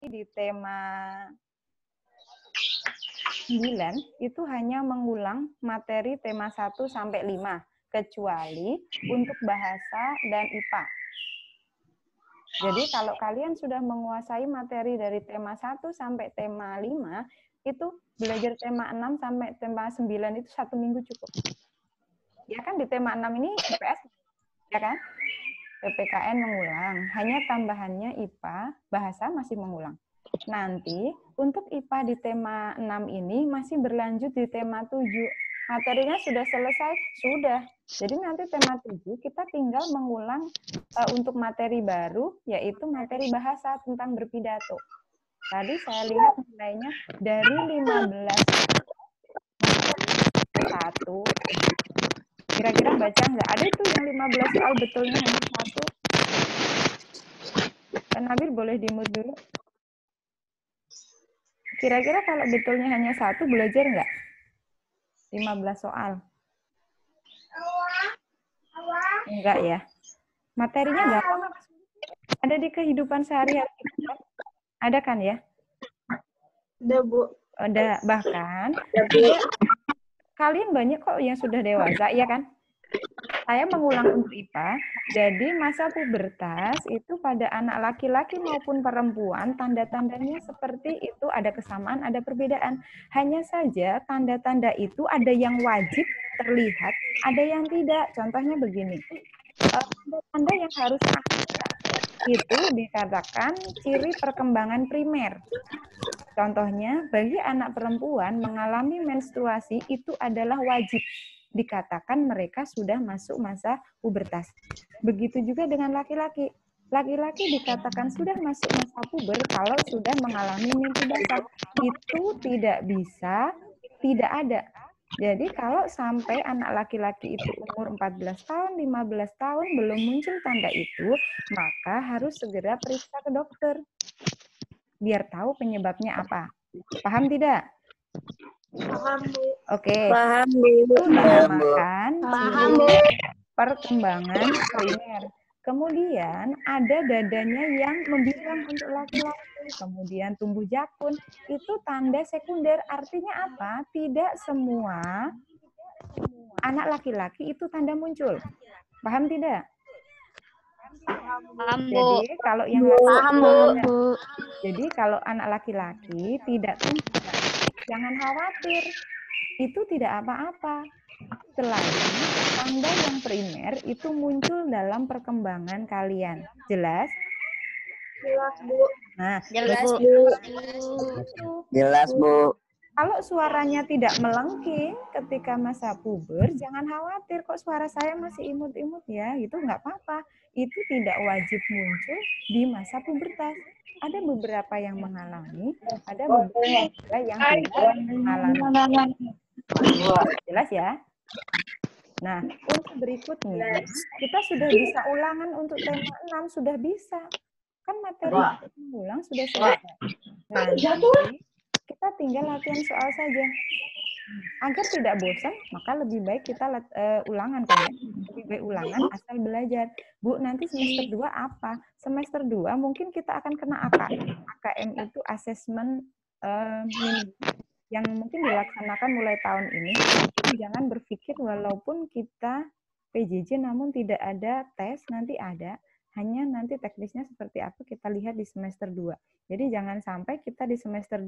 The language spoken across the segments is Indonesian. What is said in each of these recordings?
di tema 9 itu hanya mengulang materi tema 1 sampai 5, kecuali untuk bahasa dan IPA. Jadi kalau kalian sudah menguasai materi dari tema 1 sampai tema 5, itu belajar tema 6 sampai tema 9 itu 1 minggu cukup. Ya kan di tema 6 ini IPS, ya kan? PPKN mengulang, hanya tambahannya IPA, bahasa masih mengulang. Nanti untuk IPA di tema 6 ini masih berlanjut di tema 7. Materinya sudah selesai? Sudah. Jadi nanti tema 7 kita tinggal mengulang untuk materi baru, yaitu materi bahasa tentang berpidato. Tadi saya lihat nilainya dari 15 1. Kira-kira baca nggak? Ada itu yang 15 soal betulnya hanya 1. Kan Nabil boleh di-mute dulu. Kira-kira kalau betulnya hanya 1, belajar nggak? 15 soal. Enggak ya. Materinya gampang. Ada di kehidupan sehari-hari. Ada kan ya? Ada, Bu. Ada. Bahkan, kalian banyak kok yang sudah dewasa, iya kan? Saya mengulang untuk IPA, jadi masa pubertas itu pada anak laki-laki maupun perempuan, tanda-tandanya seperti itu, ada kesamaan, ada perbedaan. Hanya saja tanda-tanda itu ada yang wajib terlihat, ada yang tidak. Contohnya begini, tanda-tanda yang harus ada itu dikatakan ciri perkembangan primer. Contohnya, bagi anak perempuan mengalami menstruasi itu adalah wajib. Dikatakan mereka sudah masuk masa pubertas. Begitu juga dengan laki-laki. Laki-laki dikatakan sudah masuk masa puber kalau sudah mengalami mimpi basah. Itu tidak bisa, tidak ada. Jadi kalau sampai anak laki-laki itu umur 14 tahun, 15 tahun belum muncul tanda itu, maka harus segera periksa ke dokter. Biar tahu penyebabnya apa. Paham tidak? Paham, Bu. Oke. Paham, Bu. Itu dinamakan Paham, ciri Bu. perkembangan primer. Kemudian ada dadanya yang membilang untuk laki-laki, kemudian tumbuh jakun, itu tanda sekunder. Artinya apa? Tidak semua anak laki-laki itu tanda muncul. Paham tidak? Paham, Bu. Jadi kalau yang Paham, Bu. Jadi kalau anak laki-laki tidak tumbuh, jangan khawatir. Itu tidak apa-apa. Selagi tanda yang primer itu muncul dalam perkembangan kalian. Jelas? Jelas, Bu. Nah, Jelas, Bu. Jelas, Bu. kalau suaranya tidak melengking ketika masa puber, jangan khawatir kok suara saya masih imut-imut ya, itu nggak apa-apa. Itu tidak wajib muncul di masa pubertas. Ada beberapa yang mengalami, ada beberapa juga yang tidak mengalami. Jelas ya? Nah, untuk berikutnya, kita sudah bisa ulangan untuk tema 6, sudah bisa. Kan materi ulang sudah selesai. Nanti kita tinggal latihan soal saja. Agar tidak bosan, maka lebih baik kita ulangan kan ya. Lebih baik ulangan asal belajar. Bu, nanti semester 2 apa? Semester 2 mungkin kita akan kena AKM. AKM itu asesmen yang mungkin dilaksanakan mulai tahun ini. Jangan berpikir walaupun kita PJJ namun tidak ada tes, nanti ada. Hanya nanti teknisnya seperti apa kita lihat di semester 2. Jadi jangan sampai kita di semester 2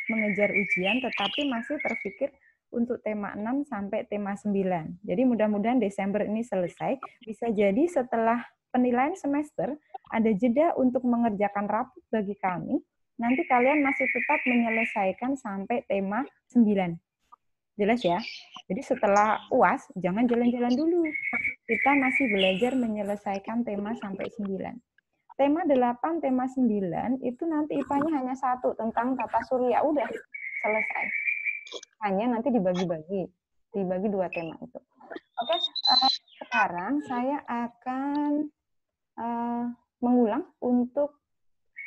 mengejar ujian tetapi masih terpikir untuk tema 6 sampai tema 9. Jadi mudah-mudahan Desember ini selesai. Bisa jadi setelah penilaian semester ada jeda untuk mengerjakan rapot bagi kami. Nanti kalian masih tetap menyelesaikan sampai tema 9. Jelas ya? Jadi setelah UAS, jangan jalan-jalan dulu. Kita masih belajar menyelesaikan tema sampai 9. Tema 8, tema 9, itu nanti IPA-nya hanya 1, tentang tata surya. Udah, selesai. Hanya nanti dibagi-bagi. Dibagi 2 tema itu. Oke, sekarang saya akan mengulang untuk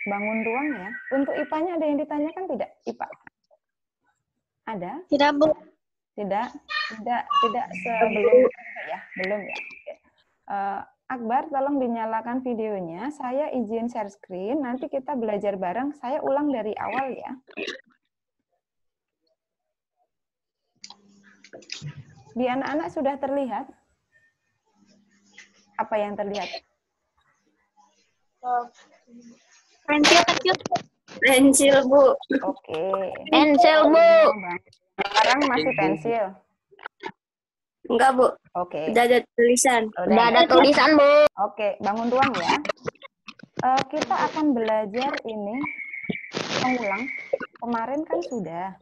bangun ruang ya. Untuk IPA-nya ada yang ditanyakan tidak? IPA? Ada? Tidak, Bu. Tidak sebelum ya, belum ya. Akbar, tolong dinyalakan videonya. Saya izin share screen. Nanti kita belajar bareng. Saya ulang dari awal ya. Di anak-anak sudah terlihat? Apa yang terlihat? Pensil kecil. Pensil, Bu. Oke. Pensil, Bu. Sekarang masih pensil. Enggak, Bu. Oke. Udah ada tulisan. Udah ada tulisan, Bu. Oke, bangun ruang ya. Kita akan belajar ini mengulang. Kemarin kan sudah.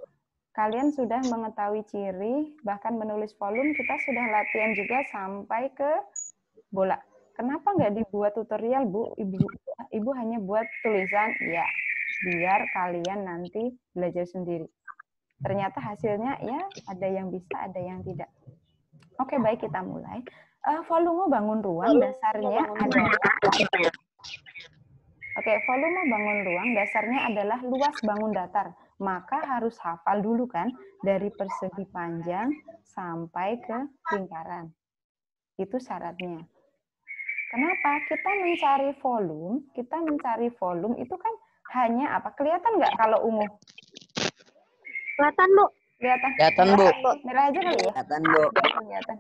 Kalian sudah mengetahui ciri, bahkan menulis volume, kita sudah latihan juga sampai ke bola. Kenapa nggak dibuat tutorial, Bu? Ibu hanya buat tulisan, ya, biar kalian nanti belajar sendiri. Ternyata hasilnya ya ada yang bisa, ada yang tidak. Oke, baik, kita mulai. Volume bangun ruang dasarnya adalah volume bangun ruang dasarnya adalah luas bangun datar. Maka harus hafal dulu kan dari persegi panjang sampai ke lingkaran. Itu syaratnya. Kenapa? Kita mencari volume itu kan hanya apa? Kelihatan nggak kalau ungu? Kelihatan, Bu. Kelihatan. Kelihatan, Bu. Merah aja kali ya? Kelihatan, Bu. Kelihatan.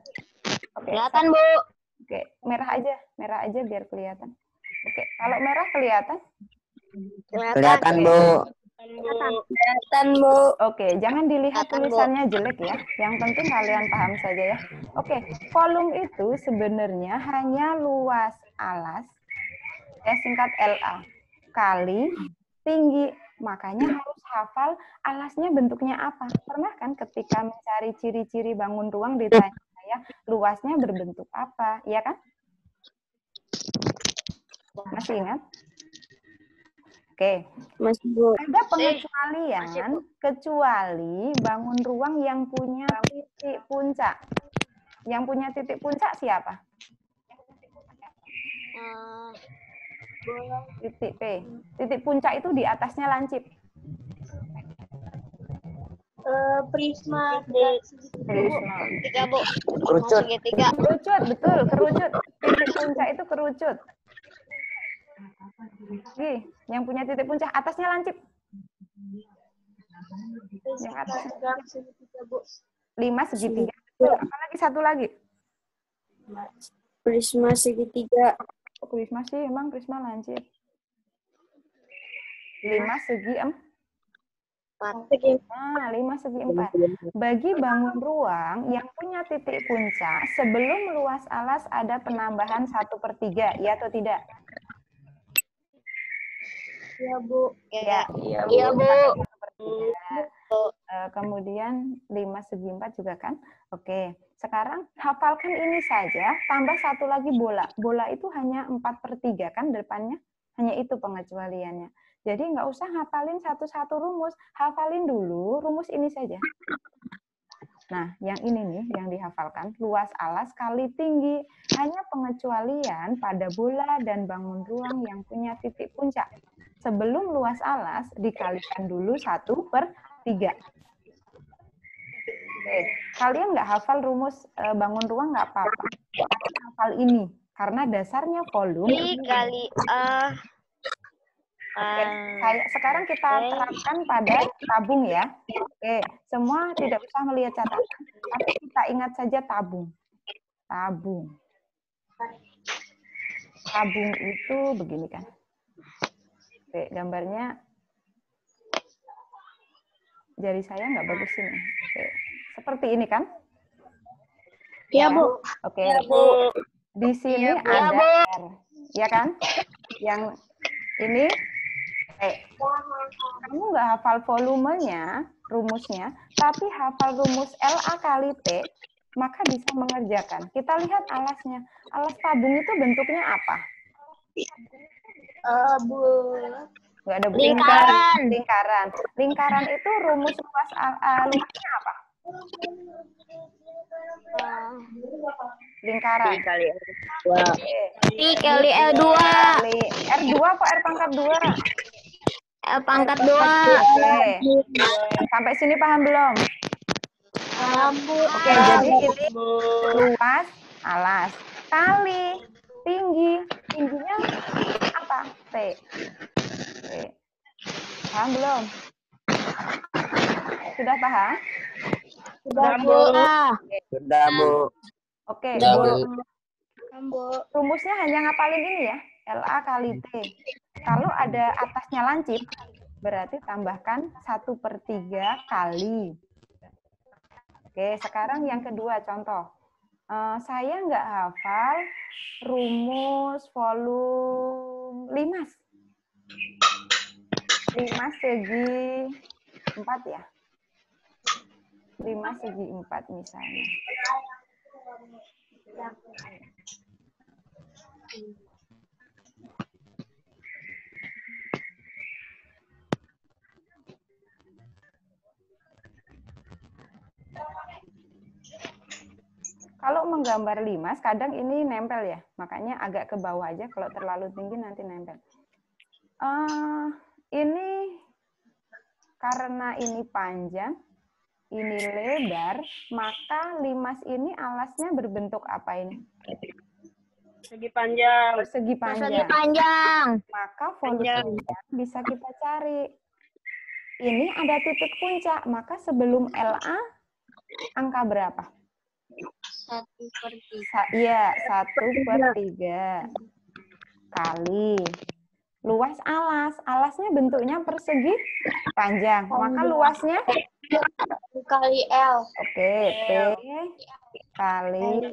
Oke. Kelihatan, Bu. Oke, merah aja biar kelihatan. Oke, kalau merah kelihatan? Kelihatan, Bu. Kelihatan, Bu. Oke, jangan dilihat tulisannya jelek ya. Yang penting kalian paham saja ya. Oke, volume itu sebenarnya hanya luas alas, singkat LA, kali tinggi. Makanya harus hafal alasnya bentuknya apa. Pernah kan ketika mencari ciri-ciri bangun ruang ditanya saya, luasnya berbentuk apa, iya kan? Masih ingat? Oke. Masih, Bu. Ada pengecualian kecuali bangun ruang yang punya titik puncak. Yang punya titik puncak siapa? Titik P. Titik puncak itu di atasnya lancip. Prisma. Prisma. Tiga, Bu. Kerucut. Kerucut, betul. Kerucut. Titik puncak itu kerucut. Nih, yang punya titik puncak atasnya lancip. Yang atasnya 5 segitiga. Apalagi satu lagi. Prisma segitiga. Prisma sih, emang prisma lancip. 5 segi 4. Nah, 5 segi 4. Bagi bangun ruang yang punya titik puncak, sebelum luas alas ada penambahan 1/3, ya atau tidak? Ya, Bu. Ya, Iya, Bu. Kemudian 5 segi 4 juga kan? Oke, sekarang hafalkan ini saja, tambah satu lagi bola. Bola itu hanya 4/3 kan depannya? Hanya itu pengecualiannya. Jadi nggak usah hafalin satu-satu rumus, hafalin dulu rumus ini saja. Nah, yang ini nih yang dihafalkan, luas alas kali tinggi. Hanya pengecualian pada bola dan bangun ruang yang punya titik puncak. Sebelum luas alas dikalikan dulu 1/3. Oke, kalian nggak hafal rumus bangun ruang nggak apa-apa. Hafal ini karena dasarnya volume. Kali Oke, sekarang kita terapkan pada tabung ya. Oke, semua tidak usah melihat catatan, tapi kita ingat saja tabung. Tabung itu begini kan. Oke, gambarnya jari saya nggak bagus ini. Oke, seperti ini kan? Iya, Bu. Oke, di sini ada R, ya kan? Yang ini, kamu nggak hafal volumenya, rumusnya, tapi hafal rumus LA kali T, maka bisa mengerjakan. Kita lihat alasnya. Alas tabung itu bentuknya apa? Nggak ada lingkaran. Lingkaran itu rumus luasnya apa? Lingkaran. kali L2. Kali L2. R2 apa R pangkat 2? L pangkat 2. Oke. Sampai sini paham belum? Oke, jadi ini luas alas kali tinggi. tinggi. Tingginya apa? T. T. Paham belum? Sudah paham? Sudah, Bu. Sudah, Bu. Oke, Sudah, Bu. Bu. rumusnya hanya ngapalin ini ya. LA kali T. Kalau ada atasnya lancip, berarti tambahkan 1/3 kali. Oke, sekarang yang kedua contoh. Saya nggak hafal rumus volume 5. 5 segi 4 ya. 5 segi 4 misalnya. Kalau menggambar 5, kadang ini nempel ya. Makanya agak ke bawah aja, kalau terlalu tinggi nanti nempel. Ini karena ini panjang, ini lebar, maka 5 ini alasnya berbentuk apa ini? Segi panjang. Persegi Persegi panjang. panjang. Maka volume bisa kita cari. Ini ada titik puncak, maka sebelum LA angka berapa? 1/3. Iya, 1/3 kali luas alas. Alasnya bentuknya persegi panjang, maka luasnya Kali L. oke, P kali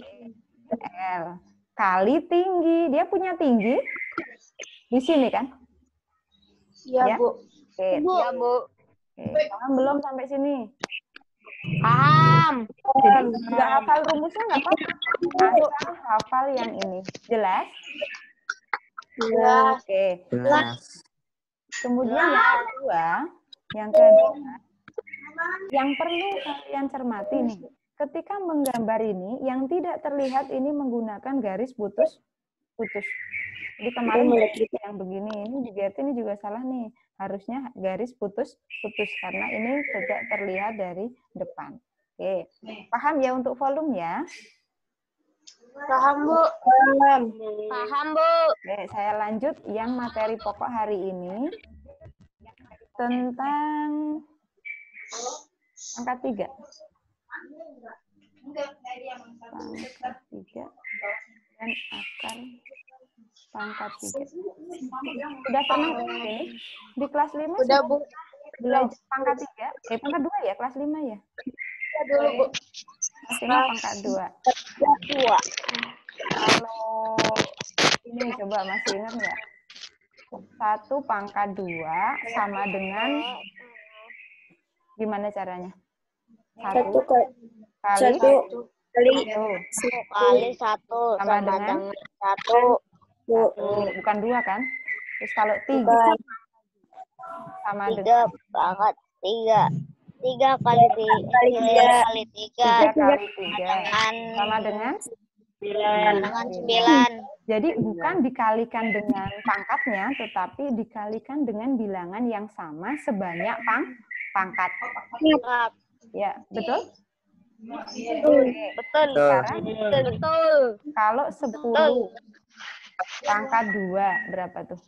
L kali tinggi. Dia punya tinggi di sini kan? Iya, Ya. Bu. Oke, Ya, Bu. oke. Paham belum sampai sini? Paham. Jadi nggak hafal rumusnya nggak apa-apa. Asal hafal yang ini. Jelas? Jelas. Oke. Jelas. Kemudian yang kedua, yang perlu kalian cermati nih. Ketika menggambar ini, yang tidak terlihat ini menggunakan garis putus-putus. Jadi kemarin yang begini, ini juga ini juga salah nih. Harusnya garis putus-putus karena ini tidak terlihat dari depan. Oke, paham ya untuk volume ya? Paham, Bu. Paham, Bu. Oke, saya lanjut yang materi pokok hari ini tentang pangkat 3. Pangkat 3 dan akar pangkat 3. Sudah pernah ini di kelas 5? Udah, Bu. Belajar pangkat 3? Pangkat 2 ya, kelas 5 ya? Udah dulu, Bu. Kelas 5 pangkat 2. Kalau ini coba masih ingat nggak? 1/2 sama dengan gimana caranya? 1 kali 1 Kali 1 sama dengan 1. Bukan 2 kan? Terus kalau 3 sama dengan 3 pangkat 3. 3 kali 3 3 kali 3 sama dengan 9. Jadi bukan dikalikan dengan pangkatnya, tetapi dikalikan dengan bilangan yang sama sebanyak pangkat. Ya, betul? Betul. Sekarang Betul. kalau 10 pangkat 2 berapa tuh?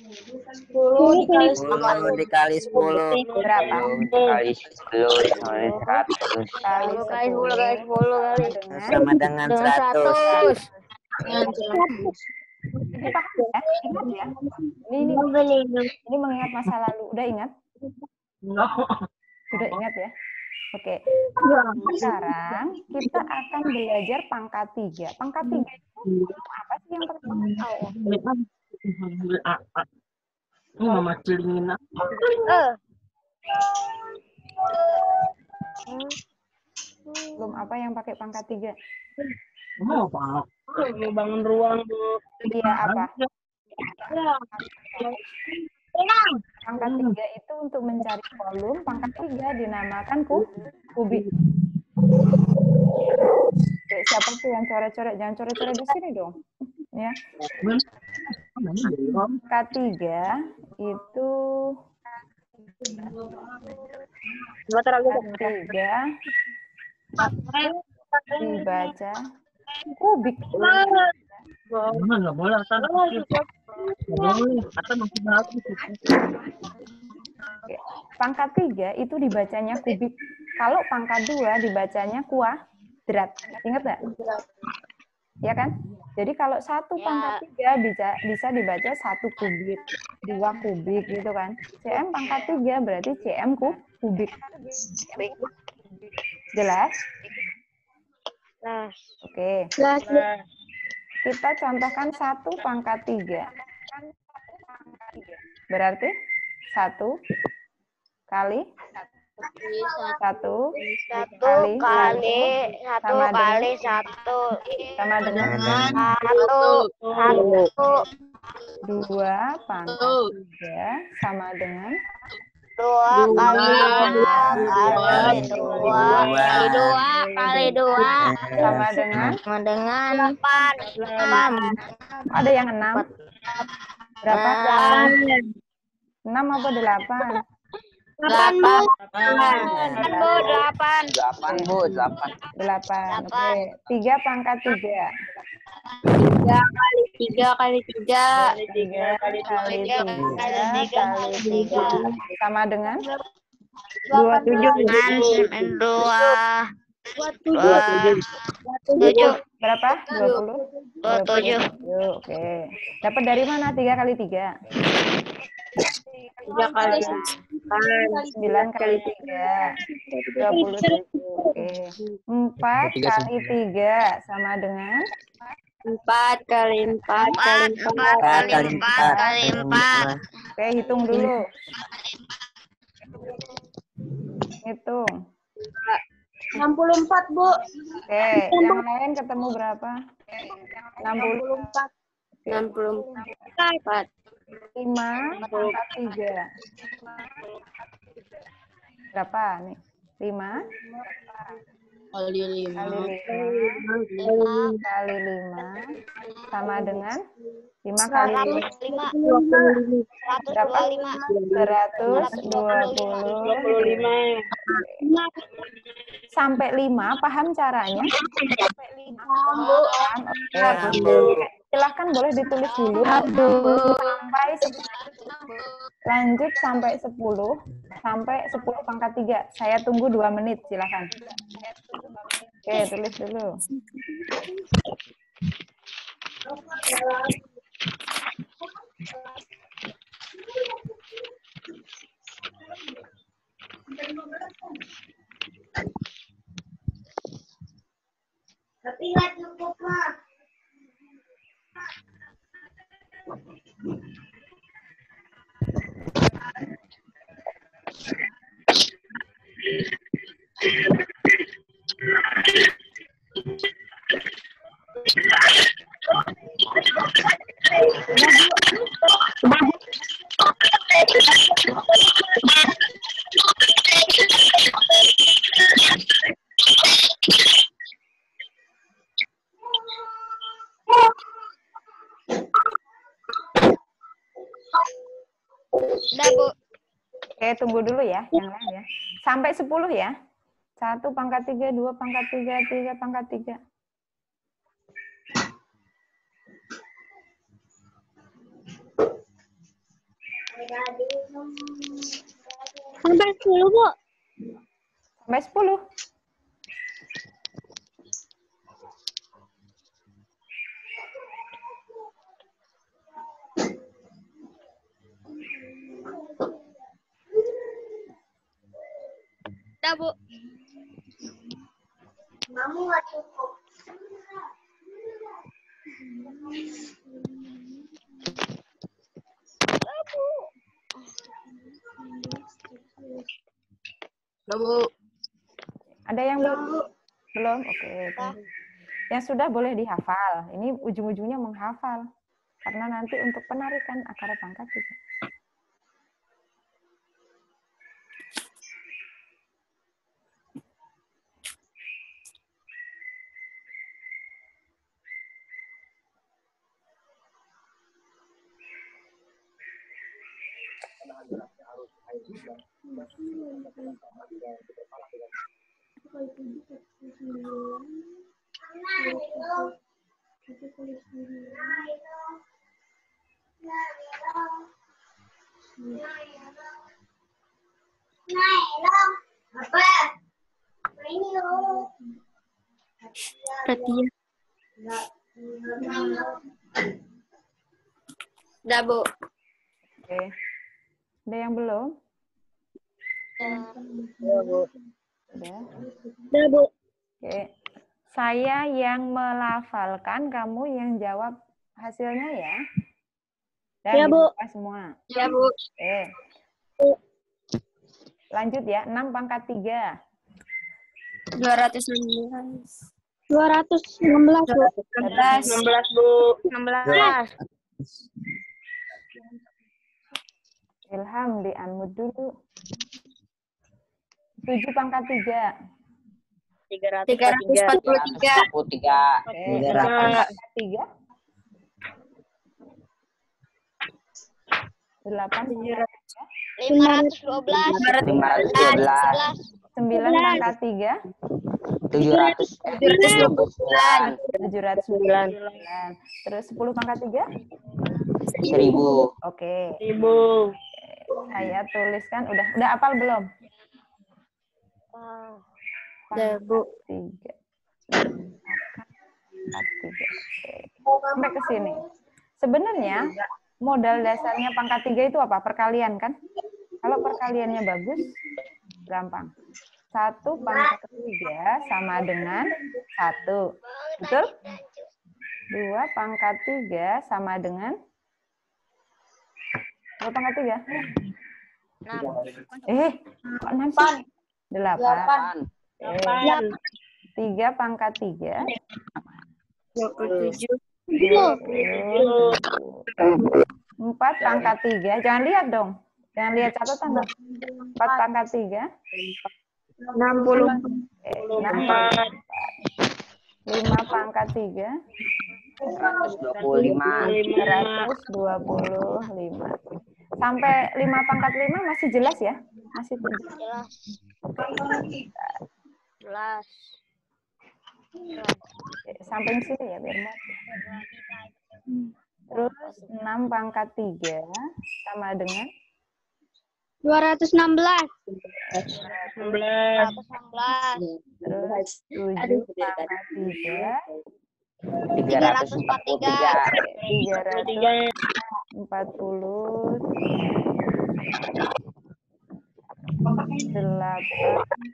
10 dikali 10 dikali 10 Berapa? kali 10 kali 100 Kali 10 kali 10 kali 10 kali sama dengan 100. 100. Ini paham ya? Ingat ya? Ini mengingat masa lalu. Udah ingat? Sudah ingat ya? Oke. Sekarang kita akan belajar pangkat 3. Pangkat 3 itu apa sih yang pertama? Mama celingin Belum apa yang pakai pangkat 3? mau apa? Mau bangun ruang, Bu. Iya, apa? Pangkat 3 itu untuk mencari volume. Pangkat 3 dinamakan kubik. Oke, siapa tuh yang coret-coret? Jangan coret-coret di sini dong. Ya. Pangkat 3 itu pangkat 3 dibaca kubik. Jangan, nggak boleh. Atan, nggak boleh. Atan masih bagus. Oke. Pangkat 3 itu dibacanya kubik. Kalau pangkat 2 dibacanya kuadrat. Ingat nggak? Ya kan? Jadi kalau satu Ya. pangkat 3 bisa dibaca 1 kubik, 2 kubik gitu kan. CM pangkat 3 berarti CM kubik. Jelas? Nah, Oke. Kita contohkan 1 pangkat 3. Berarti 1 kali 1 satu kali satu sama dengan satu 2 pangkat 3 sama dengan dua kali dua sama dengan delapan ada yang 6. Berapa? 6 apa 8? 8 8, Bu. 8. 8. Oke. 3 pangkat 3. 3 kali 3. 3 kali 3 kali 3 sama dengan 7 berapa? 20? 27. Oke. Dapat dari mana 3 kali 3? 3 kali 9 kali 3. 27. Oke. 4 kali 3 sama dengan 4 kali 4 kali 4. Oke, hitung dulu. Hitung. 64, Bu. Oke, yang lain ketemu berapa? 60. 64. 5 pangkat 3. Berapa nih? 5 Kali kali 5. 5 kali 5 sama dengan 5 kali 5. 125. Berapa? 125. Sampai 5, paham caranya? Paham? Oke. Silahkan boleh ditulis dulu. Sampai 10. Lanjut sampai 10. Sampai 10 pangkat 3. Saya tunggu 2 menit, silahkan. Oke, tulis dulu. Tapi nggak cukup, Mak. Udah, Bu. Oke, tunggu dulu ya, yang lain ya. Sampai 10 ya. 1 pangkat 3, 2 pangkat 3, 3 pangkat 3. Sampai 10, Bu. Sampai 10. Udah, Bu. Kamu nggak cukup. Bu. Ada yang belum? Belum? Oke. Tunggu. Yang sudah boleh dihafal. Ini ujung-ujungnya menghafal. Karena nanti untuk penarikan akar pangkat juga. Apa? Ini loh. Berarti udah, Bu. Oke. Ada yang belum? Udah. Udah, Bu. Oke. Saya yang melafalkan, kamu yang jawab hasilnya ya. Dan Ya, Bu. dibuka semua. Ya, Bu. Oke. Lanjut ya, 6 pangkat 3. 216. 216, Bu. 16, Bu. 16. Ilham, di-unmute dulu. 7 pangkat 3. 343. 343. Oke, 8 300. pangkat 3. 8 pangkat 512. 512. 9 pangkat 3. 729. 709. Terus 10 pangkat 3. 1000. Oke. 1000. Saya tuliskan, udah hafal belum? Udah, Bu. 3. Pangkat 3. Oke. Sampai ke sini. Sebenarnya modal dasarnya pangkat 3 itu apa? Perkalian kan? Kalau perkaliannya bagus, gampang. 1 pangkat 3 sama dengan 1. Betul? 2 pangkat 3 sama dengan 2 pangkat 3? 6. Kok 6 sih? 8. 8. 3 pangkat 3. 27. 4 pangkat 3. Jangan lihat dong. Jangan lihat catatan dong. 4 pangkat 3. 60. 5 pangkat 3. 125. 125. Sampai 5 pangkat 5 masih jelas ya? Masih jelas. Jelas. Sampai sini ya biar muat. Terus 6 pangkat 3 sama dengan 216. 116. terus 7 pangkat 3 343. 340 8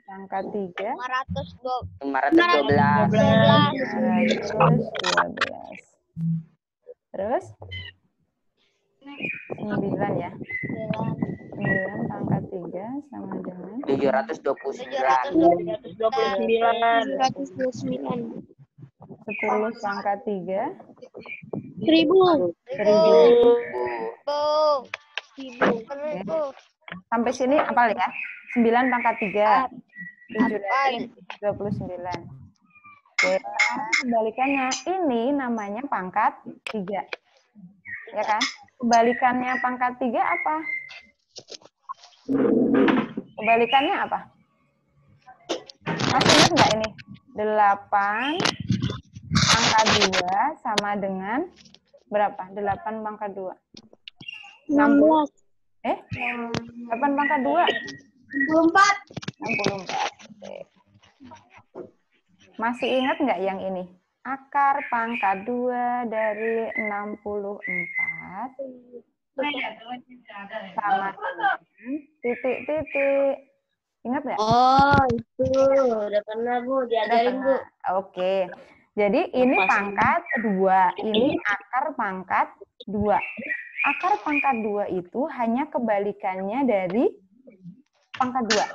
pangkat 3 512. 512. Terus 9 ya. 9 pangkat 3 sama dengan 729. 729. 10 pangkat 3 1000. 1000. Bu. Sampai sini hafal ya. 9 pangkat 3 729. Oke, kebalikannya ini namanya pangkat 3. Ya kan? Kebalikannya pangkat 3 apa? Kebalikannya apa? Masih ingat nggak ini? 8 pangkat 2 sama dengan berapa? 8 pangkat 2. 16. 8 pangkat 2. 64. 64. Oke. Masih ingat nggak yang ini? Akar pangkat 2 dari 64 sama dengan titik-titik. Ingat nggak? Oh, itu. Udah pernah, Bu. Diajarin, Bu. Oke. Jadi ini pangkat 2. Ini akar pangkat 2. Akar pangkat 2 itu hanya kebalikannya dari pangkat 2.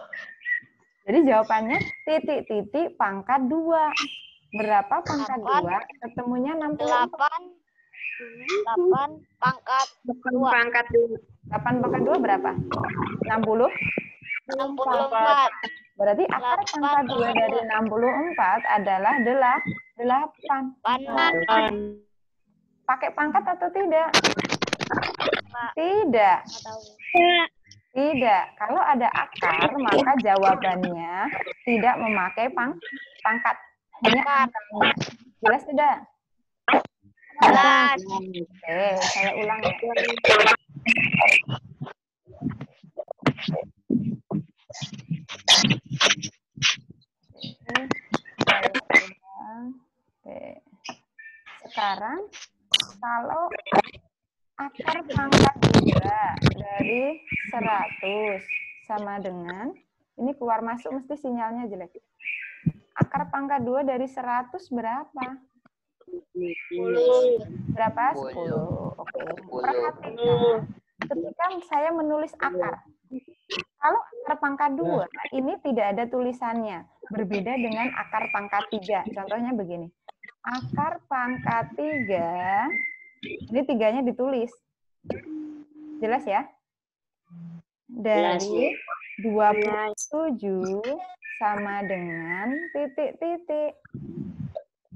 Jadi jawabannya titik-titik pangkat 2. Berapa pangkat 2? Ketemunya 64. 8 pangkat 2. 8 pangkat 2 berapa? 60? 64. Berarti akar pangkat 2 dari 64 adalah 8. Pakai pangkat atau tidak? Tidak. Tidak. Kalau ada akar, maka jawabannya tidak memakai pangkat. Hanya angkanya. Jelas tidak? 11. Oke, saya ulang ya. Saya ulang. Oke. Sekarang kalau akar pangkat 2 dari 100 sama dengan, ini keluar masuk mesti sinyalnya jelek. Akar pangkat 2 dari 100 berapa? 10. Berapa? 10. Oke. Perhatikan ketika saya menulis akar. Kalau akar pangkat 2, ini tidak ada tulisannya. Berbeda dengan akar pangkat 3. Contohnya begini. Akar pangkat 3, ini 3-nya ditulis. Jelas ya? Dari 27 sama dengan titik-titik.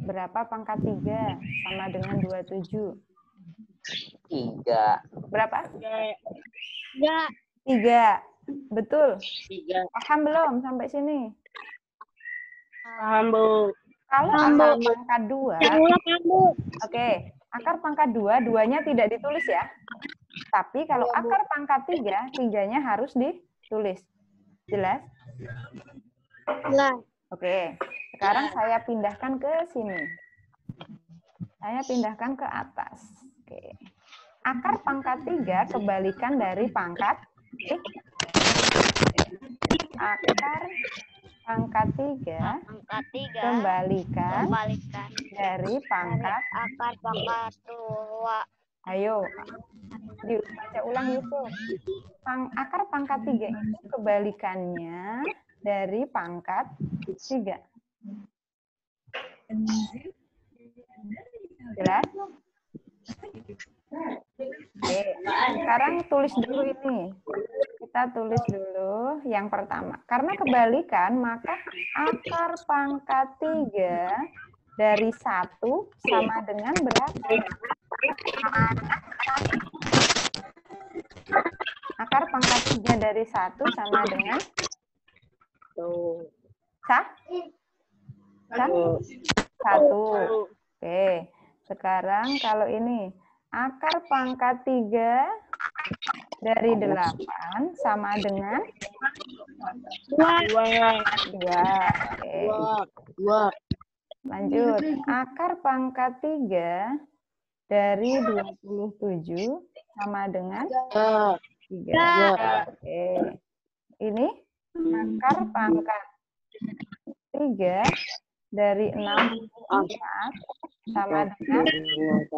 Berapa pangkat 3 sama dengan 27? 3. Berapa? 3. 3. Betul. 3. Paham belum sampai sini? Paham, Bu. Kalau akar pangkat 2, oke, akar pangkat 2, 2-nya tidak ditulis ya. Tapi kalau akar pangkat 3, 3-nya harus ditulis. Jelas? Jelas. Oke, sekarang saya pindahkan ke sini. Saya pindahkan ke atas. Oke. Akar pangkat 3 kebalikan dari pangkat. Akar pangkat 3 kembalikan dari pangkat. Akar pangkat 2. Ayo, baca ulang Yusuf. Akar pangkat 3 itu kebalikannya dari pangkat 3. Jelas? Oke, sekarang tulis dulu ini. Kita tulis dulu yang pertama. Karena kebalikan, maka akar pangkat 3 dari 1 sama dengan berapa? Akar pangkat 3 dari 1 sama dengan? Sah? 1. Oke, sekarang kalau ini. Akar pangkat 3 dari 8 sama dengan 2. Oke. 2. Lanjut. Akar pangkat 3 dari 27 sama dengan 3. Oke. Ini akar pangkat 3 dari 64 sama dengan 4.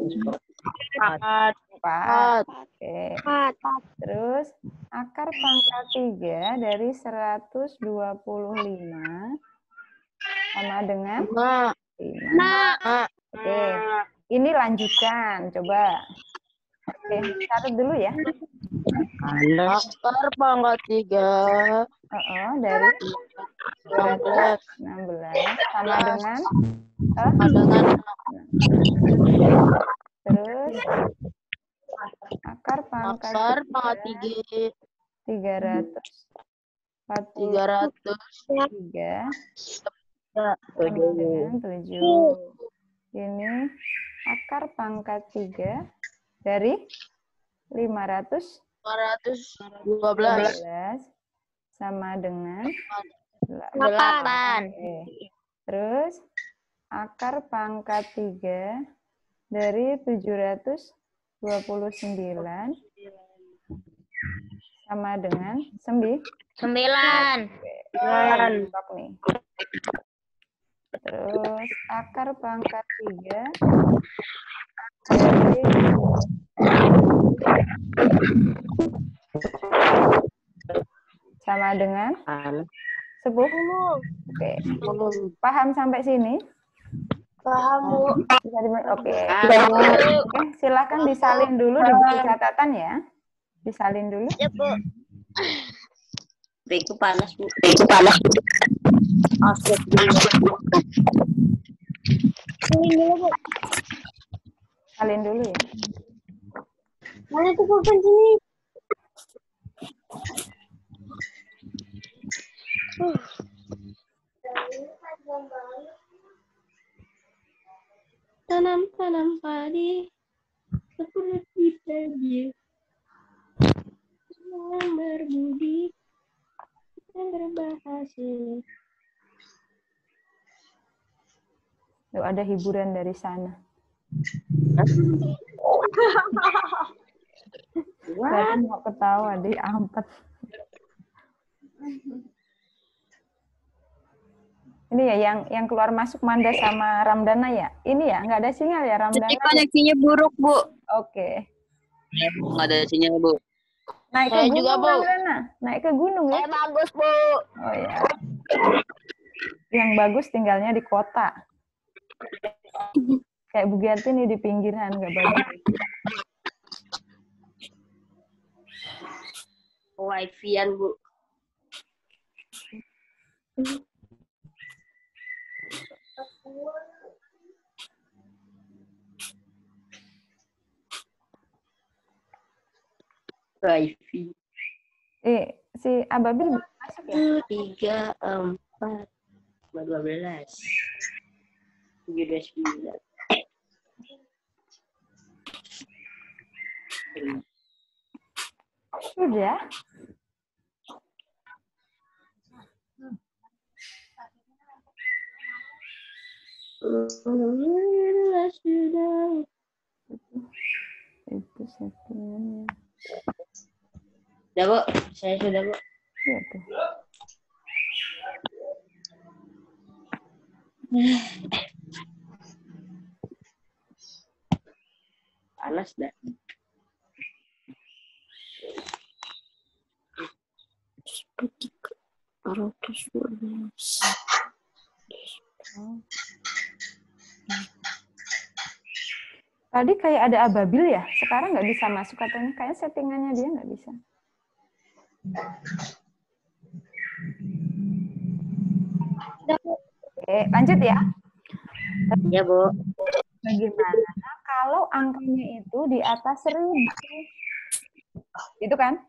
Oke. Terus akar pangkat 3 dari 125 sama dengan 5. Oke. Ini lanjutkan, coba. Oke, catat dulu ya. Akar pangkat 3 dari 216 sama dengan terus akar pangkat 3 343 sama dengan 7. Ini akar pangkat 3 dari 512 sama dengan 8. Oke. Terus akar pangkat 3 dari 729 sama dengan 9. Stop nih. Terus akar pangkat 3 dari sama dengan 10. Oke. Paham sampai sini? Paham, Bu. Oke. Oke, silakan disalin dulu di buku catatan ya. Disalin dulu. Ya, Bu. Itu panas, Bu. Salin dulu ya. Mana tuh pulpen sini? Tanamkan. tanam padi seperti tadi. Yang berbudi dan berhasil. Tuh, ada hiburan dari sana. Tadi mau ketawa, diangkat. Ini ya yang keluar masuk Manda sama Ramdana ya? Ini ya, nggak ada sinyal ya Ramdana? Jadi koneksinya buruk, Bu. Oke. Nggak ada sinyal, Bu. Naik ke Saya gunung juga, Bu. Ramdana? Naik ke gunung ya? Bagus, Bu. Oh ya. Yang bagus tinggalnya di kota. Kayak Bu Giati nih di pinggiran, nggak bagus. Wifi-an, Bu. Wifi. Si Ababil masuk ya? 1, 3, 4, 12, 7, 9. Sudah? Itu settingannya. Sudah, Bu. Saya sudah, Bu. Iya tuh. Panas dah. Tadi kayak ada Ababil ya? Sekarang nggak bisa masuk katanya. Kayaknya settingannya dia nggak bisa. Oke, lanjut ya. Ya, Bu. Bagaimana kalau angkanya itu di atas 1000? Itu kan?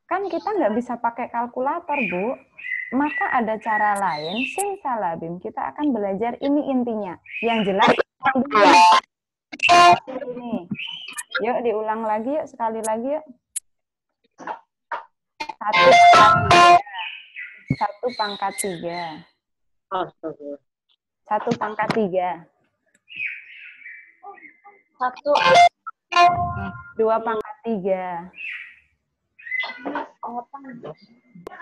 Kan kita nggak bisa pakai kalkulator, Bu. Maka ada cara lain, simsalabim. Kita akan belajar ini intinya. Yang jelas, ini. Yuk diulang lagi yuk, sekali lagi yuk. 1 pangkat 3. 1 pangkat 3. 2 pangkat 3.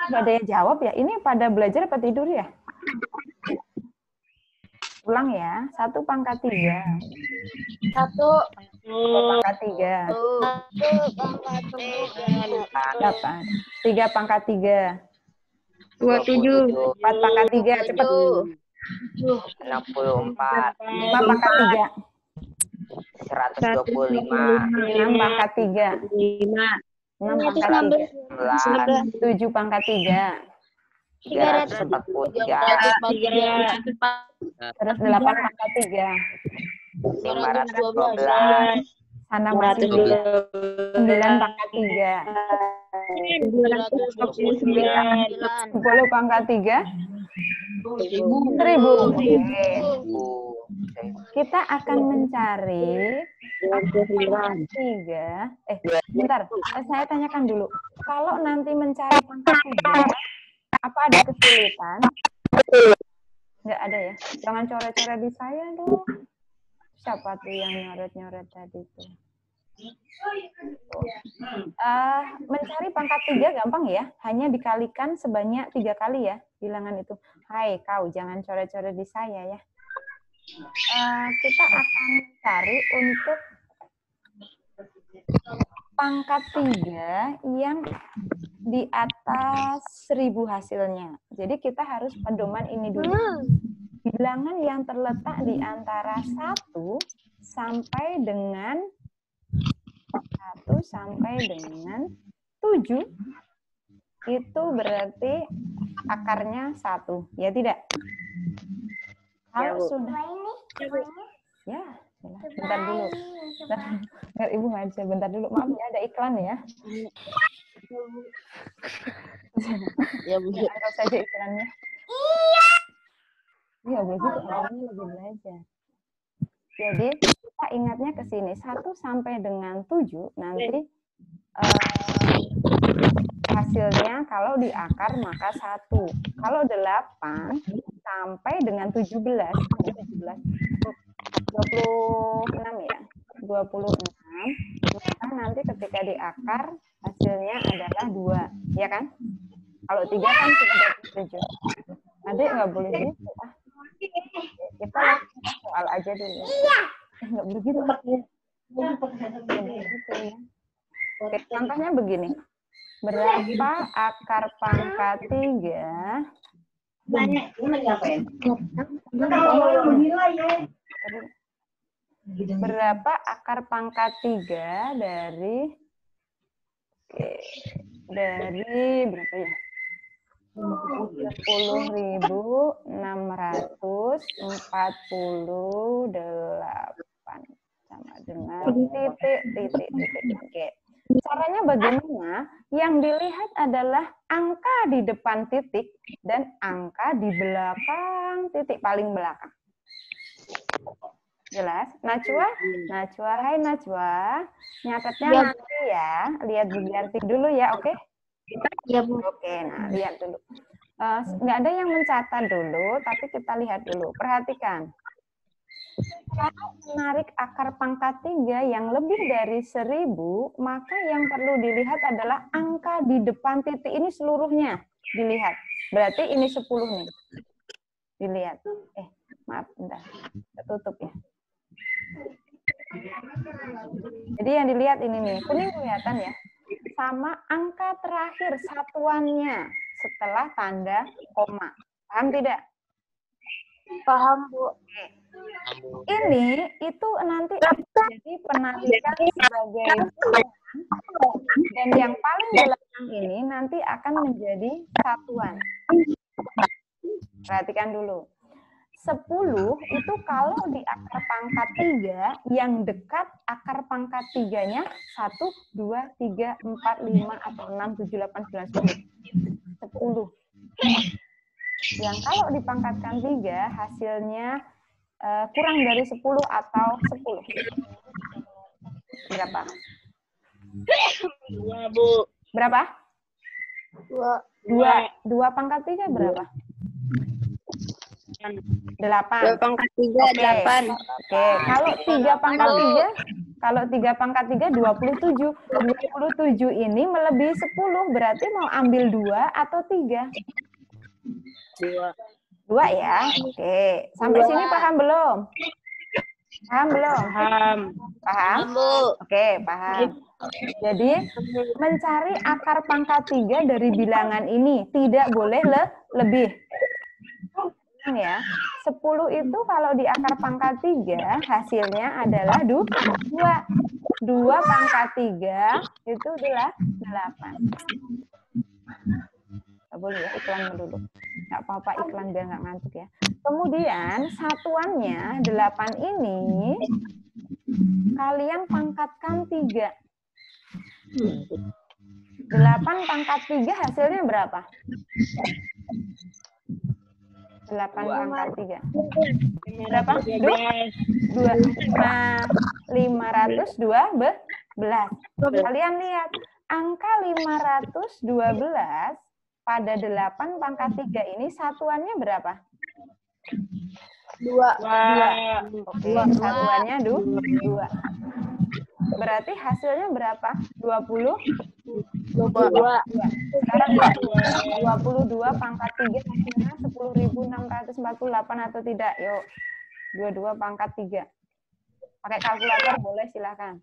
Gak ada yang jawab ya? Ini pada belajar apa tidur ya? Ulang ya. 1 pangkat 3. 1 pangkat 3. 8. 3 pangkat 3. 27. 4 pangkat 3. Cepet. 64. 5 pangkat 3. 125. 6 pangkat 3. 6 pangkat 3. 7 pangkat 3. 343. Terus 8 pangkat 3. 512. Sana masih 9 pangkat 3. 10 pangkat 3. 1000. Oke. Kita akan mencari pangkat 3. Bentar. Saya tanyakan dulu. Kalau nanti mencari pangkat 3, apa ada kesulitan? Nggak ada ya? Jangan coret-coret di saya dong. Siapa tuh yang nyoret-nyoret tadi tuh? Mencari pangkat 3 gampang ya. Hanya dikalikan sebanyak 3 kali ya bilangan itu. Hai kau, jangan coret-coret di saya ya. Kita akan cari untuk pangkat 3 yang di atas 1000 hasilnya. Jadi kita harus pedoman ini dulu. Bilangan yang terletak di antara 1 sampai dengan 7 itu berarti akarnya 1. Ya tidak? Kalau sudah. Ya, bentar dulu. Bentar, Ibu nggak bisa. Bentar dulu. Maaf ya, ada iklan ya. Ya, Bu. Anggap saja iklannya. Iya, begitu. Orangnya lagi belajar. Jadi kita ingatnya ke sini 1 sampai dengan 7 nanti hasilnya kalau di akar maka 1. Kalau 8 sampai dengan 17, 26 ya. 26. Maka nanti ketika di akar hasilnya adalah 2, ya kan? Kalau 3 kan sudah 27. Adik nggak boleh gitu. Kita soal aja dulu. Nggak boleh gitu. Oke, contohnya begini. Berapa akar pangkat 3? Berapa akar pangkat 3 dari berapa ya? 10.648 sama dengan titik. Oke. Caranya bagaimana? Yang dilihat adalah angka di depan titik dan angka di belakang titik paling belakang. Jelas? Najwa? Hai Najwa. Nyatetnya Ya. nanti ya. Lihat Budianti dulu ya, oke? Ya, Bu. Oke, nah lihat dulu. Nggak ada yang mencatat dulu, tapi kita lihat dulu. Perhatikan. Kalau menarik akar pangkat 3 yang lebih dari 1000, maka yang perlu dilihat adalah angka di depan titik ini seluruhnya. Dilihat. Berarti ini 10 nih. Dilihat. Maaf, bentar. Tutup ya. Jadi yang dilihat ini nih, kuning kelihatan ya. Sama angka terakhir satuannya setelah tanda koma. Paham tidak? Paham, Bu. Ini itu nanti jadi penarikan sebagai bulan, dan yang paling belakang ini nanti akan menjadi satuan. Perhatikan dulu. 10 itu kalau di akar pangkat 3 yang dekat akar pangkat 3-nya 1, 2, 3, 4, 5 atau 6, 7, 8, 9, 10. 10. Yang kalau dipangkatkan 3 hasilnya kurang dari 10 atau 10. Berapa? 2, Bu. Berapa? 2. 2 pangkat 3 berapa? 8. 2 pangkat 3, Oke. 8. Oke, kalau 3 pangkat 3, 27. 27 ini melebihi 10, berarti mau ambil 2 atau 3? 2. 2 ya. Oke, sampai sini paham belum? Paham belum? Paham? Bu. Oke, paham. Jadi, mencari akar pangkat 3 dari bilangan ini tidak boleh lebih. Ya, 10 itu kalau di akar pangkat 3 hasilnya adalah 2. 2 pangkat 3 itu adalah 8. Boleh ya, iklan dulu. Nggak apa-apa iklan biar nggak ngantuk ya. Kemudian satuannya 8 ini kalian pangkatkan 3. 8 pangkat 3 hasilnya berapa? 8 pangkat 3. Berapa? 2. Nah, 512. Kalian lihat, angka 512 pada 8 pangkat 3 ini satuannya berapa? 2. Oke, satuannya 2. Berarti hasilnya berapa? 22. Sekarang 22 pangkat 3 hasilnya 10.648 atau tidak? Yuk. 22 pangkat 3. Pakai kalkulator boleh, silakan.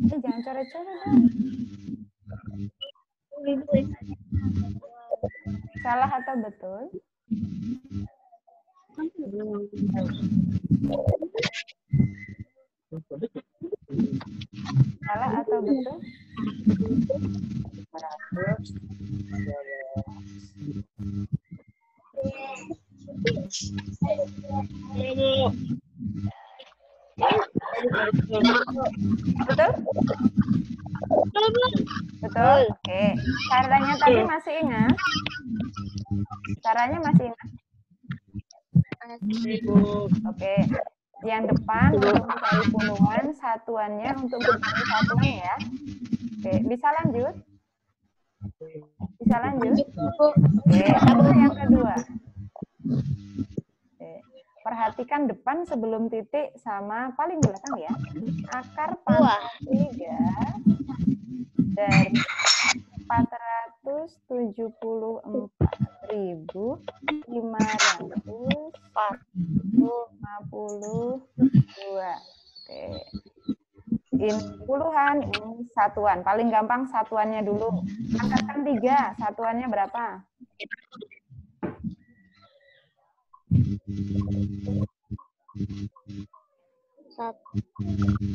Jangan coret-coret dong. Salah atau betul? Salah atau betul? Betul? Betul? Oke. Caranya tadi masih ingat? Caranya masih ingat? Oke. Yang depan untuk mencari puluhan, satuannya untuk mencari satuan ya. Oke, bisa lanjut? Bisa lanjut? Oke, yang kedua. Oke. Perhatikan depan sebelum titik sama paling belakang ya. Akar pangkat 3 dari 474.552. Oke. Ini puluhan, ini satuan. Paling gampang satuannya dulu. Angkatkan 3, satuannya berapa?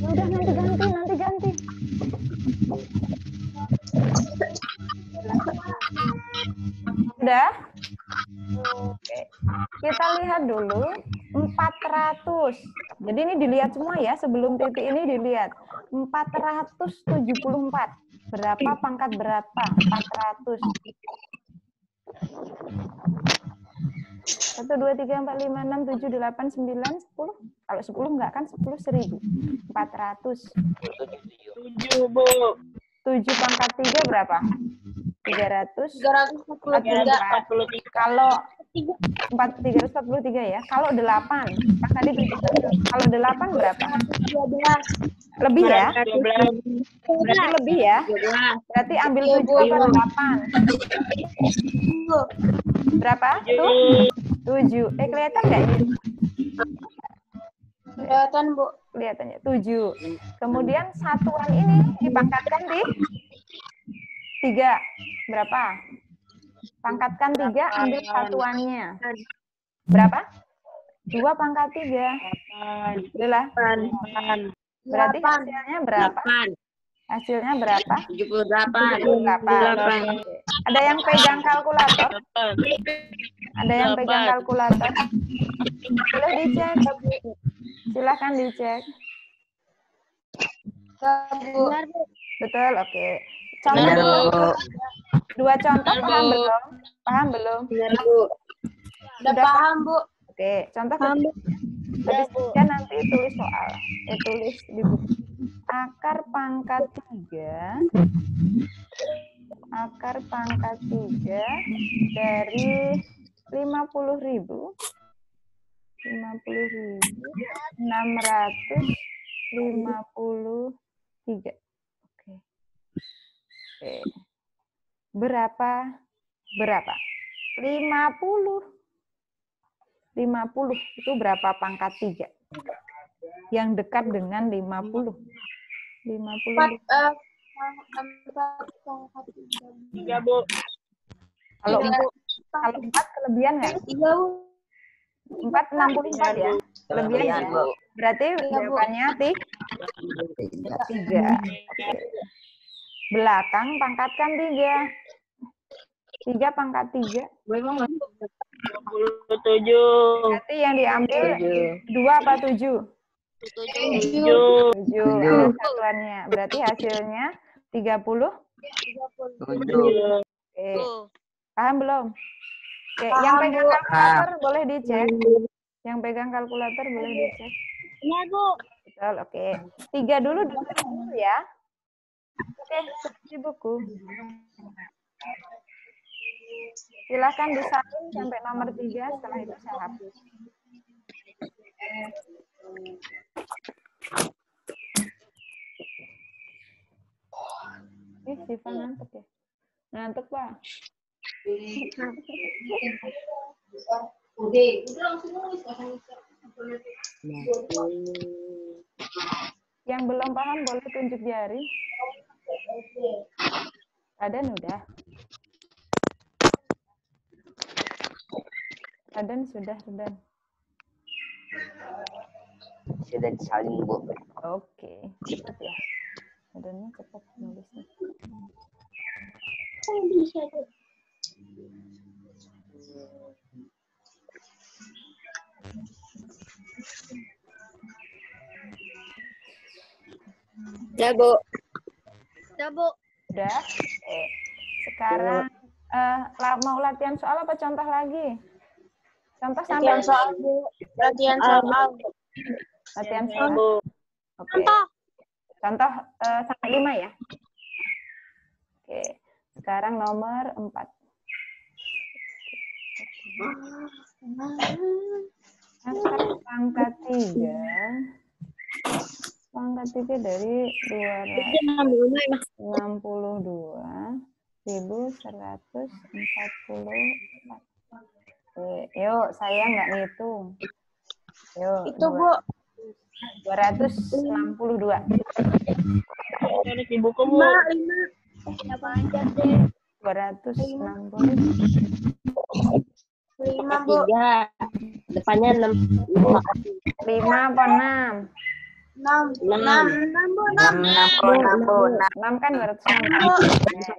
Udah, nanti ganti. Udah? Oke. Kita lihat dulu 400. Jadi ini dilihat semua ya, sebelum titik ini dilihat. 474. Berapa pangkat berapa? 400. 1, 2, 3, 4, 5, 6, 7, 8, 9, 10. Kalau 10 enggak kan 10 1000. 400. 7, Bu. 7 pangkat 3 berapa? 343. Kalau 343 ya. Kalau 8, kan tadi beritahu. Kalau 8 berapa? 12. Lebih ya? 12. Berarti lebih ya? Berarti ambil 7 apa 8? Berapa? Tuh? 7. Kelihatan nggak ini? Kelihatan, Bu. Kelihatannya 7. Kemudian satuan ini dipangkatkan di 3. Berapa? Pangkatkan 3, ambil satuannya. Berapa? 2 pangkat 3. Itulah. Berarti hasilnya berapa? 8. Hasilnya berapa? 78. 78. Ada yang pegang kalkulator? Ada yang pegang kalkulator? Boleh dicek. Silahkan dicek. Betul, oke. Contoh dulu. 2 contoh paham belum? Paham belum? Udah paham, Bu. Oke, contoh ketiga. Habis ketiga nanti tulis soal. Tulis di buku. Akar pangkat 3 dari 50.000 653. Oke. Berapa? 50 itu berapa pangkat 3? Yang dekat dengan 50. 50. 3, Bu. Kalau 4 kelebihan nggak? 4 64 ya? Kelebihan ya? Berarti jawabannya 3. Oke. Belakang pangkatkan 3. 3 pangkat 3. 27. Berarti yang diambil 2 apa 7? 7. 7. Satuannya. Berarti hasilnya 30. 7. Oke. Paham belum? Oke, yang pegang kalkulator boleh dicek. Yang pegang kalkulator boleh dicek. Iya, Bu. Betul, oke. 3 dulu ya. Oke, di buku. Silahkan disalin sampai nomor 3, setelah itu saya hapus. Siva ngantuk ya? Ngantuk, Pak? Yang belum paham boleh tunjuk jari. Adan udah. Adan sudah. Sudah disalin, Bu. Oke, cepat ya. Adannya cepat nulisnya. Udah, Bu. Udah? Oke. Sekarang mau latihan soal apa contoh lagi? Contoh sampai Latihan soal, Bu. Latihan soal. latihan soal. Oke. Contoh sampai 5 ya. Oke. Sekarang nomor 4. Pangkat 3. Pangkat 3 dari 262.144. Oke, yuk, saya nggak ngitung. Yuk, Itu, Bu. 262. Cari di buku, Bu. 260. 5, Bu. 3. Depannya 6. 5 apa 6? 6, Bu. 6 kan 260.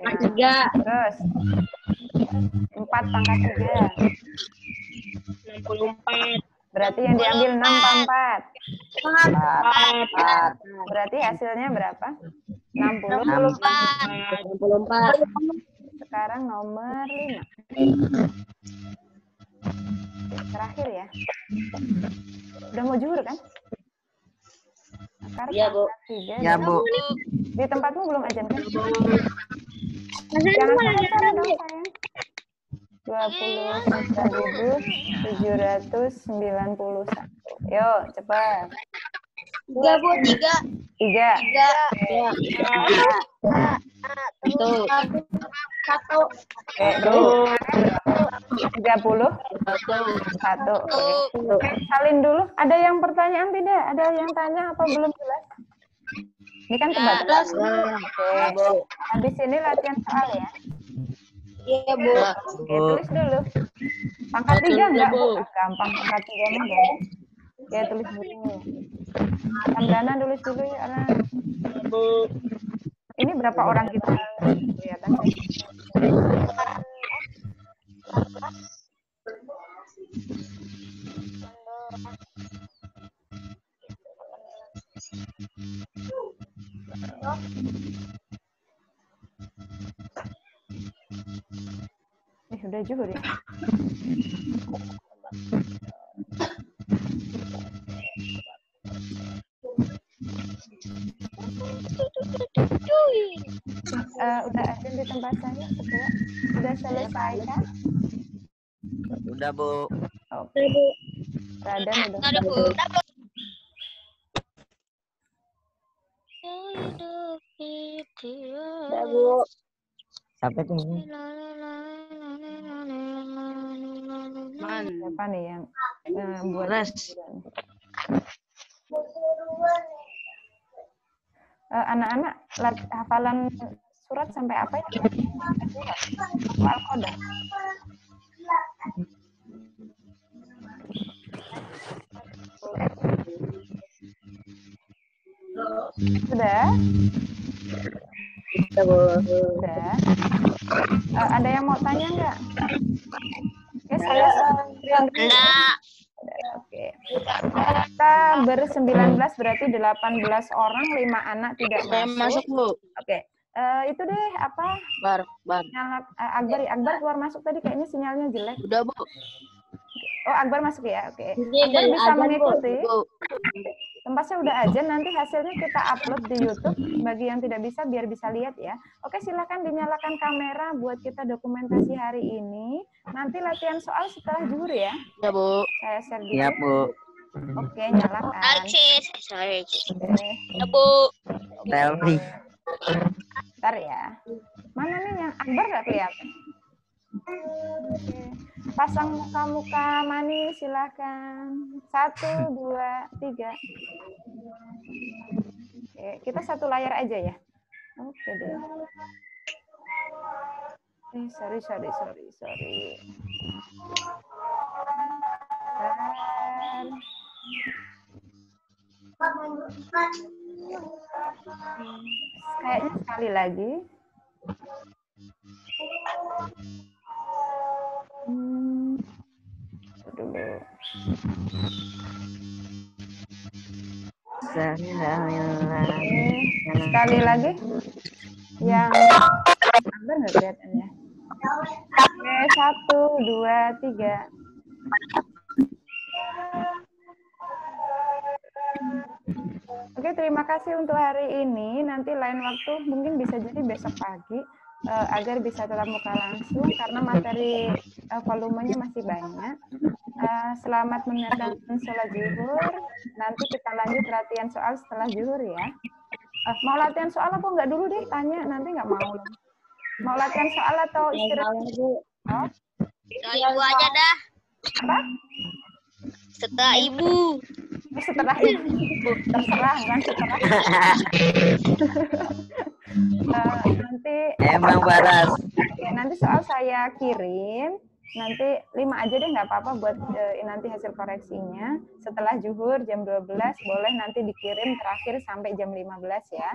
Pangkat 3. Terus 4 pangkat 3. 64. Berarti yang diambil 6 apa 4? 4. Berarti hasilnya berapa? 60. 64. Sekarang nomor 5. Terakhir ya. Udah mau zuhur kan? Sekarang Iya, Bu. pangkat 3. Ya, Bu. Di tempatmu belum ajan kan? Jangan salah dong sayang. 29.791. Yuk, cepat. 3, Bu. 3. 3. 1. 1. Oke, dulu. 30. 1. Salin dulu. Ada yang pertanyaan tidak? Ada yang tanya apa belum jelas? Ini kan kebetulan. Oke, habis ini latihan soal ya. Iya, Bu. Oke, tulis dulu. Pangkat 3 enggak, Bu? Gampang pangkat 3 mah gampang. Ya, tulis dulu. Samdana tulis dulu ya, Ara. Bu. Ini berapa orang kita kelihatan? Udah zuhur ya. Udah azan di tempat saya semua? Sudah selesai kan? Udah, Bu. Oke. Radan udah. Udah, Bu. Sampai tinggi. Siapa nih yang buat anak-anak hafalan surat sampai apa ya? Al-Qadar. Sudah? Sudah. Ada yang mau tanya nggak? Oke, saya enggak. Oke. Kita ber-19 berarti 18 orang, 5 anak tidak masuk. Bu. Oke. Itu deh apa? Bar. Akbar keluar masuk tadi kayaknya sinyalnya jelek. Udah, Bu. Oh, Akbar masuk ya. Oke. Ini Akbar dari bisa azan, Bu. mengikuti. Bu. Tempatnya udah aja, nanti hasilnya kita upload di YouTube. Bagi yang tidak bisa, biar bisa lihat ya. Oke, silakan dinyalakan kamera buat kita dokumentasi hari ini. Nanti latihan soal setelah zuhur ya. Ya, Bu. Saya share dulu. Siap, Bu. Oke, nyalakan. Sorry. Oke. Ya, Bu. Selfie. Bentar ya. Mana nih yang Akbar nggak kelihatan? Oke. Pasang muka-muka manis, silakan. 1, 2, 3. Oke, kita satu layar aja ya. Oke deh. Sorry. Kayaknya sekali lagi. Dulu. Sekali lagi. Yang sabar nggak kelihatannya? Oke, 1, 2, 3. Oke, terima kasih untuk hari ini. Nanti lain waktu mungkin bisa jadi besok pagi agar bisa tetap muka langsung karena materi volumenya masih banyak. Selamat menunaikan sholat zuhur. Nanti kita lanjut latihan soal setelah zuhur ya. Mau latihan soal apa enggak dulu deh? Tanya, nanti nggak mau lagi. Mau latihan soal atau istirahat? Oh? Setelah ibu aja dah. Apa? Setelah ibu. Setelah ibu. Terserah, kan setelah. Nanti Emang Baras. Oke, nanti soal saya kirim. Nanti 5 aja deh, nggak apa-apa buat nanti hasil koreksinya. Setelah zuhur jam 12 boleh nanti dikirim terakhir sampai jam 15 ya.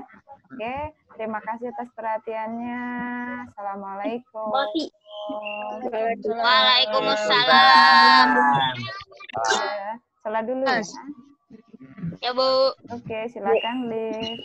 Oke, terima kasih atas perhatiannya. Assalamualaikum. Waalaikumsalam. Salah dulu ya. Ya, Bu. Oke, silakan Liv.